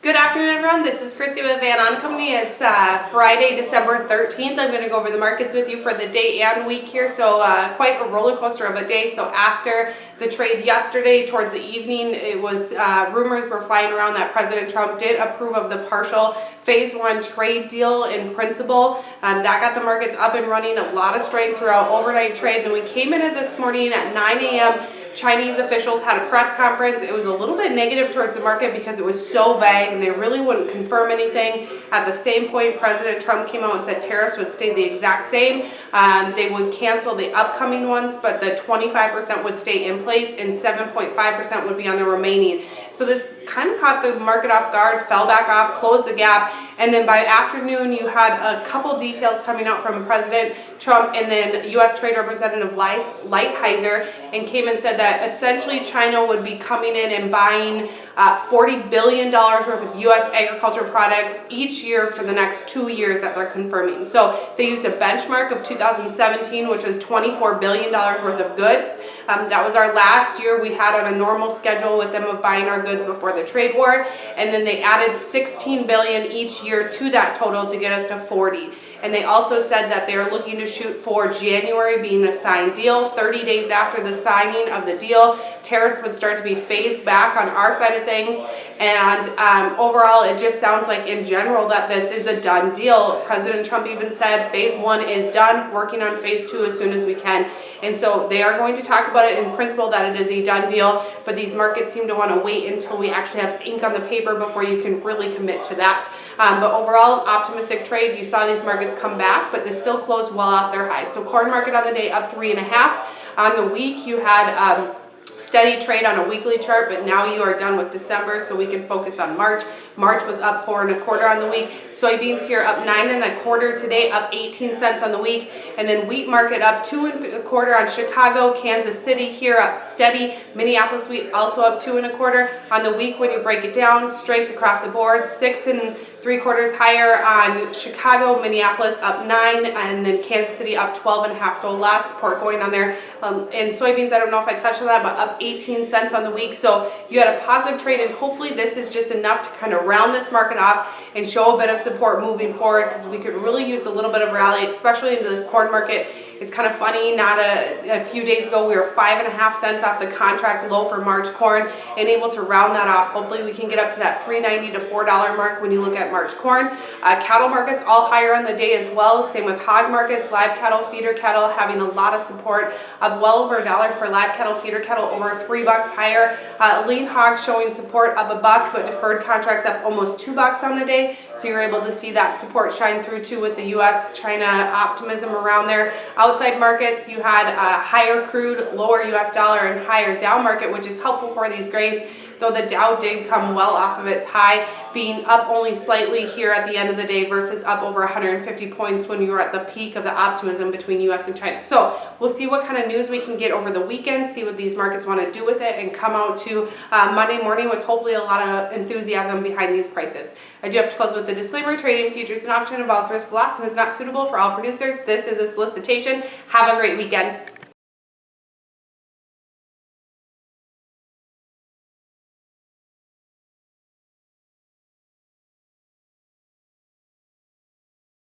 Good afternoon, everyone. This is Christy with Ahn Co. It's Friday, December 13th. I'm going to go over the markets with you for the day and week here. So quite a roller coaster of a day. So after the trade yesterday, towards the evening, it was rumors were flying around that President Trump did approve of the partial phase one trade deal in principle. That got the markets up and running. A lot of strength throughout overnight trade. And we came in this morning at 9 a.m. Chinese officials had a press conference. It was a little bit negative towards the market because it was so vague and they really wouldn't confirm anything. At the same point, President Trump came out and said tariffs would stay the exact same. They would cancel the upcoming ones, but the 25% would stay in place and 7.5% would be on the remaining. So this kind of caught the market off guard, fell back off, closed the gap, and then by afternoon you had a couple details coming out from President Trump and then U.S. Trade Representative Lighthizer, and came and said that essentially China would be coming in and buying $40 billion worth of U.S. agriculture products each year for the next 2 years that they're confirming. So they used a benchmark of 2017, which was $24 billion worth of goods. That was our last year we had on a normal schedule with them of buying our goods before the trade war, and then they added $16 billion each year to that total to get us to 40. And they also said that they're looking to shoot for January being a signed deal. 30 days after the signing of the deal, tariffs would start to be phased back on our side of things. And overall, it just sounds like in general that this is a done deal. President Trump even said phase one is done, working on phase two as soon as we can. And so they are going to talk about it in principle that it is a done deal, but these markets seem to want to wait until we actually have ink on the paper before you can really commit to that. But overall, optimistic trade. You saw these markets come back, but they still closed well off their highs. So corn market on the day up 3.5. On the week, you had steady trade on a weekly chart, but now you are done with December, so we can focus on March. March was up 4.25 on the week. Soybeans here up 9.25 today, up 18 cents on the week. And then wheat market up 2.25 on Chicago. Kansas City here up steady. Minneapolis wheat also up 2.25 on the week. When you break it down, strength across the board. 6.75 higher on Chicago. Minneapolis up 9, and then Kansas City up 12.5. So a lot of support going on there. And soybeans, I don't know if I touched on that, but up 18 cents on the week. So you had a positive trade, and hopefully this is just enough to kind of round this market off and show a bit of support moving forward, because we could really use a little bit of rally, especially into this corn market. It's kind of funny, not a few days ago we were 5.5 cents off the contract low for March corn, and able to round that off. Hopefully we can get up to that $3.90 to $4 mark when you look at March corn. Cattle markets all higher on the day as well. Same with hog markets, live cattle, feeder cattle having a lot of support, up well over $1 for live cattle, feeder cattle over $3 higher. Lean hogs showing support up $1, but deferred contracts up almost $2 on the day. So you're able to see that support shine through too with the U.S.-China optimism around there. Outside markets, you had higher crude, lower U.S. dollar, and higher Dow market, which is helpful for these grains, though the Dow did come well off of its high, being up only slightly here at the end of the day versus up over 150 points when you were at the peak of the optimism between U.S. and China. So we'll see what kind of news we can get over the weekend, see what these markets want to do with it, and come out to Monday morning with hopefully a lot of enthusiasm behind these prices. I do have to close with the disclaimer: trading futures and option involves risk loss and is not suitable for all producers. This is a solicitation. Have a great weekend.